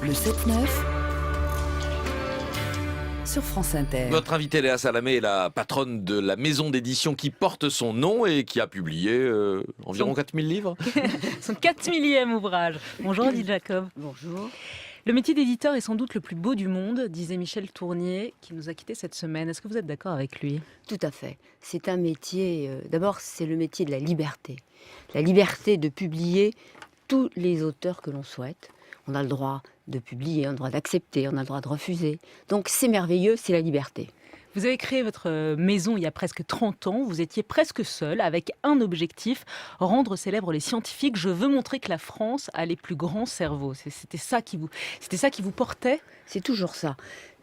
Le 7-9 sur France Inter. Notre invitée Léa Salamé est la patronne de la maison d'édition qui porte son nom et qui a publié environ 4000 livres. Son 4000e ouvrage. Bonjour Odile Jacob. Bonjour. Le métier d'éditeur est sans doute le plus beau du monde, disait Michel Tournier, qui nous a quittés cette semaine. Est-ce que vous êtes d'accord avec lui ? Tout à fait. C'est un métier, d'abord c'est le métier de la liberté. La liberté de publier tous les auteurs que l'on souhaite. On a le droit de publier, on a le droit d'accepter, on a le droit de refuser. Donc c'est merveilleux, c'est la liberté. Vous avez créé votre maison il y a presque 30 ans. Vous étiez presque seul, avec un objectif, rendre célèbres les scientifiques. Je veux montrer que la France a les plus grands cerveaux. C'était ça qui vous portait ? C'est toujours ça.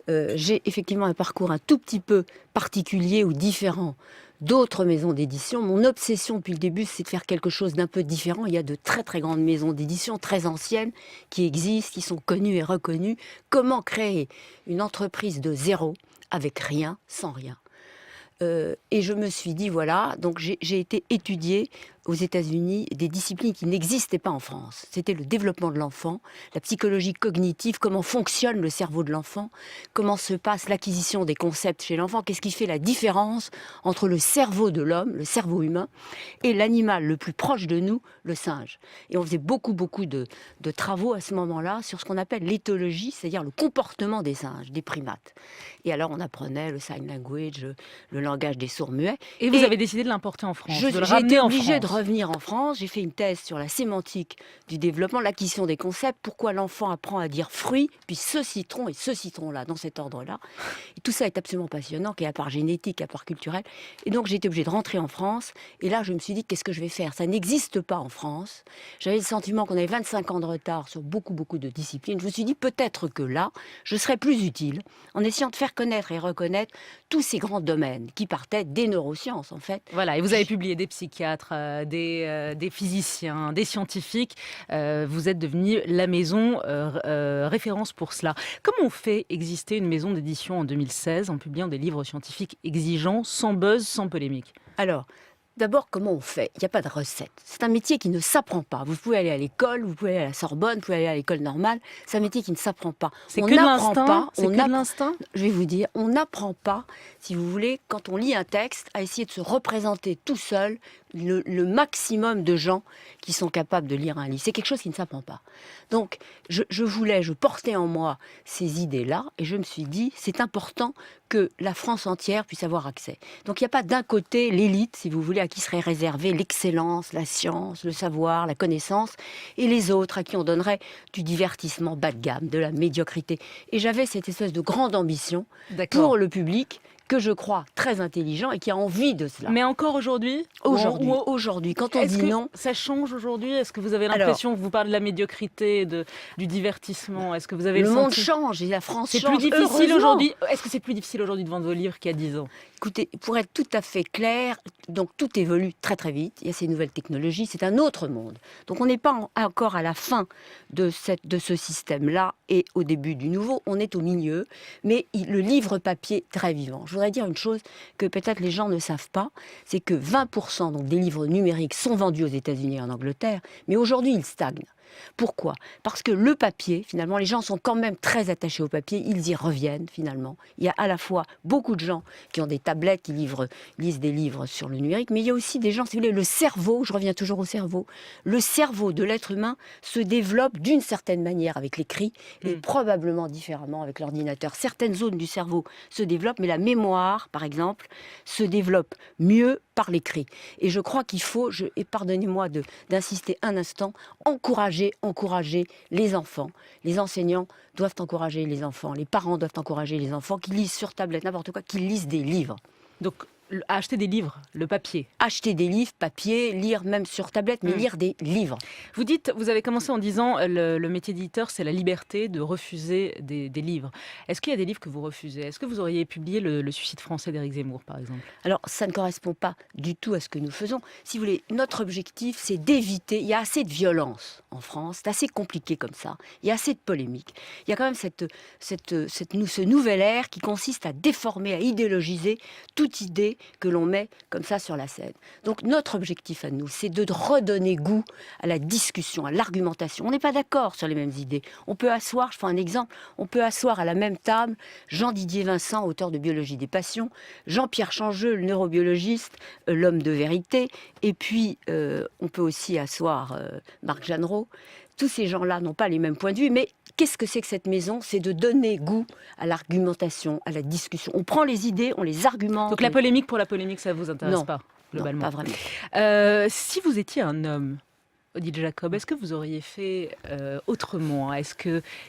J'ai effectivement un parcours un tout petit peu particulier ou différent d'autres maisons d'édition. Mon obsession depuis le début, c'est de faire quelque chose d'un peu différent. Il y a de très très grandes maisons d'édition, très anciennes, qui existent, qui sont connues et reconnues. Comment créer une entreprise de zéro, avec rien, sans rien ? Et je me suis dit, voilà, donc j'ai été étudier aux États-Unis des disciplines qui n'existaient pas en France. C'était le développement de l'enfant, la psychologie cognitive, comment fonctionne le cerveau de l'enfant, comment se passe l'acquisition des concepts chez l'enfant, qu'est-ce qui fait la différence entre le cerveau de l'homme, le cerveau humain, et l'animal le plus proche de nous, le singe. Et on faisait beaucoup de travaux à ce moment-là sur ce qu'on appelle l'éthologie, c'est-à-dire le comportement des singes, des primates. Et alors on apprenait le sign language, le langage des sourds-muets. Et vous avez décidé de l'importer en France, de le J'ai ramener été en obligée de France. revenir en France. J'ai fait une thèse sur la sémantique du développement, l'acquisition des concepts, pourquoi l'enfant apprend à dire fruit, puis ce citron et ce citron-là, dans cet ordre-là. Et tout ça est absolument passionnant, qui est à part génétique, à part culturel. Et donc j'ai été obligée de rentrer en France. Et là, je me suis dit, qu'est-ce que je vais faire ? Ça n'existe pas en France. J'avais le sentiment qu'on avait 25 ans de retard sur beaucoup de disciplines. Je me suis dit, peut-être que là, je serais plus utile en essayant de faire connaître et reconnaître tous ces grands domaines qui partaient des neurosciences, en fait. Voilà, et vous avez publié des psychiatres, des physiciens, des scientifiques. Vous êtes devenu la maison référence pour cela. Comment on fait exister une maison d'édition en 2016 en publiant des livres scientifiques exigeants, sans buzz, sans polémique ? Alors, d'abord, comment on fait ? Il n'y a pas de recette. C'est un métier qui ne s'apprend pas. Vous pouvez aller à l'école, vous pouvez aller à la Sorbonne, vous pouvez aller à l'école normale. C'est un métier qui ne s'apprend pas. C'est On que de n'apprend l'instinct pas. C'est que de l'instinct ? Je vais vous dire, on n'apprend pas, si vous voulez, quand on lit un texte, à essayer de se représenter tout seul le maximum de gens qui sont capables de lire un livre. C'est quelque chose qui ne s'apprend pas. Donc, je portais en moi ces idées-là, et je me suis dit, c'est important que la France entière puisse avoir accès. Donc, il n'y a pas d'un côté l'élite, si vous voulez, à qui serait réservée l'excellence, la science, le savoir, la connaissance, et les autres à qui on donnerait du divertissement bas de gamme, de la médiocrité. Et j'avais cette espèce de grande ambition pour le public que je crois très intelligent et qui a envie de cela. Mais encore aujourd'hui ? Aujourd'hui, quand on dit non... Ça change aujourd'hui ? Est-ce que vous avez l'impression que vous parlez de la médiocrité, du divertissement ? Est-ce que vous avez le monde change et la France change. C'est plus difficile aujourd'hui. Est-ce que c'est plus difficile aujourd'hui de vendre vos livres qu'il y a 10 ans ? Écoutez, pour être tout à fait clair, donc tout évolue très très vite. Il y a ces nouvelles technologies, c'est un autre monde. Donc on n'est pas encore à la fin de ce système-là et au début du nouveau. On est au milieu, mais le livre papier très vivant. Je voudrais dire une chose que peut-être les gens ne savent pas, c'est que 20% donc, des livres numériques sont vendus aux États-Unis et en Angleterre, mais aujourd'hui ils stagnent. Pourquoi ? Parce que le papier, finalement, les gens sont quand même très attachés au papier, ils y reviennent finalement. Il y a à la fois beaucoup de gens qui ont des tablettes, qui lisent des livres sur le numérique, mais il y a aussi des gens, si vous voulez, le cerveau, je reviens toujours au cerveau, le cerveau de l'être humain se développe d'une certaine manière avec l'écrit et probablement différemment avec l'ordinateur. Certaines zones du cerveau se développent, mais la mémoire, par exemple, se développe mieux par l'écrit. Et je crois qu'il faut, et pardonnez-moi d'insister un instant, encourager les enfants. Les enseignants doivent encourager les enfants, les parents doivent encourager les enfants qui lisent sur tablette, n'importe quoi, qui lisent des livres. Donc, acheter des livres, le papier. Acheter des livres, papier, lire même sur tablette, mais lire des livres. Vous avez commencé en disant le métier d'éditeur, c'est la liberté de refuser des livres. Est-ce qu'il y a des livres que vous refusez ? Est-ce que vous auriez publié le Suicide français d'Éric Zemmour, par exemple ? Alors, ça ne correspond pas du tout à ce que nous faisons. Si vous voulez, notre objectif, c'est d'éviter... Il y a assez de violence en France, c'est assez compliqué comme ça. Il y a assez de polémiques. Il y a quand même ce nouvel air qui consiste à déformer, à idéologiser toute idée idées que l'on met comme ça sur la scène. Donc notre objectif à nous, c'est de redonner goût à la discussion, à l'argumentation. On n'est pas d'accord sur les mêmes idées. On peut asseoir, je prends un exemple, on peut asseoir à la même table Jean-Didier Vincent, auteur de Biologie des passions, Jean-Pierre Changeux, le neurobiologiste, l'homme de vérité, et puis on peut aussi asseoir Marc Jeanneret. Tous ces gens-là n'ont pas les mêmes points de vue, mais qu'est-ce que c'est que cette maison? C'est de donner goût à l'argumentation, à la discussion. On prend les idées, on les argumente. Donc la polémique pour la polémique, ça ne vous intéresse pas, globalement? Non, pas vraiment. Si vous étiez un homme, Odile Jacob, est-ce que vous auriez fait autrement?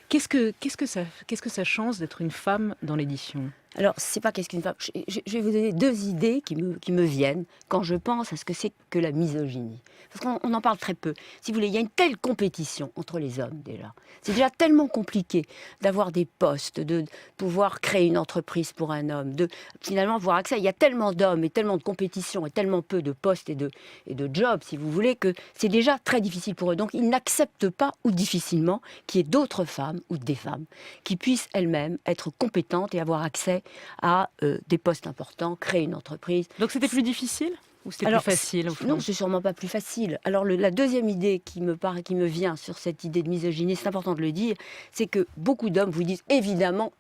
Qu'est-ce que ça change d'être une femme dans l'édition? Alors, c'est pas qu'est-ce qu'une femme. Je vais vous donner deux idées qui me viennent quand je pense à ce que c'est que la misogynie. Parce qu'on en parle très peu. Si vous voulez, il y a une telle compétition entre les hommes déjà. C'est déjà tellement compliqué d'avoir des postes, de pouvoir créer une entreprise pour un homme, de finalement avoir accès. Il y a tellement d'hommes et tellement de compétition et tellement peu de postes et de jobs, si vous voulez, que c'est déjà très difficile pour eux. Donc, ils n'acceptent pas, ou difficilement, qu'il y ait d'autres femmes ou des femmes qui puissent elles-mêmes être compétentes et avoir accès à des postes importants, créer une entreprise. Donc c'était plus difficile ou c'était plus facile au fond? Non, c'est sûrement pas plus facile. Alors la deuxième idée qui me vient sur cette idée de misogynie, c'est important de le dire, c'est que beaucoup d'hommes vous disent évidemment,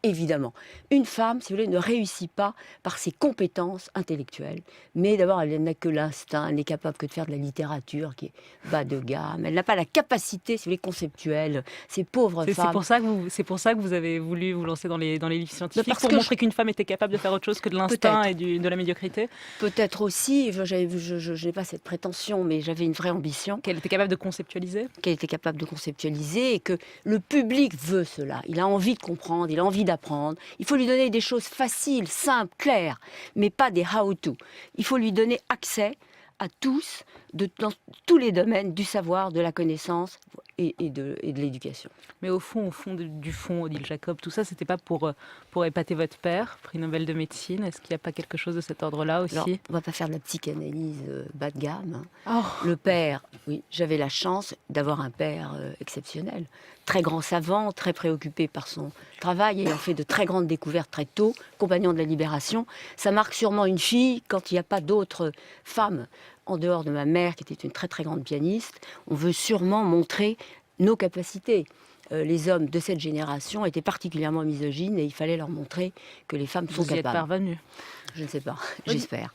une femme, si vous voulez, ne réussit pas par ses compétences intellectuelles. Mais d'abord, elle n'a que l'instinct, elle n'est capable que de faire de la littérature qui est bas de gamme. Elle n'a pas la capacité, si vous voulez, conceptuelle. Ces pauvres femmes. C'est pour ça que vous avez voulu vous lancer dans les livres scientifiques, pour que montrer qu'une femme était capable de faire autre chose que de l'instinct et de la médiocrité. Peut-être aussi. Je n'ai pas cette prétention, mais j'avais une vraie ambition. Qu'elle était capable de conceptualiser? Qu'elle était capable de conceptualiser et que le public veut cela. Il a envie de comprendre, il a envie d'apprendre. Il faut lui donner des choses faciles, simples, claires, mais pas des how-to. Il faut lui donner accès à tous, dans tous les domaines du savoir, de la connaissance et de l'éducation. Mais au fond du fond, Odile Jacob, tout ça, c'était pas pour épater votre père, prix Nobel de médecine. Est-ce qu'il n'y a pas quelque chose de cet ordre-là aussi? Alors, on va pas faire de la psychanalyse bas de gamme. Oh. Le père, oui, j'avais la chance d'avoir un père exceptionnel, très grand savant, très préoccupé par son travail, ayant fait de très grandes découvertes très tôt, compagnon de la Libération. Ça marque sûrement une fille quand il n'y a pas d'autres femmes en dehors de ma mère, qui était une très très grande pianiste. On veut sûrement montrer nos capacités. Les hommes de cette génération étaient particulièrement misogynes et il fallait leur montrer que les femmes sont Vous y êtes capables. parvenue? Je ne sais pas, j'espère.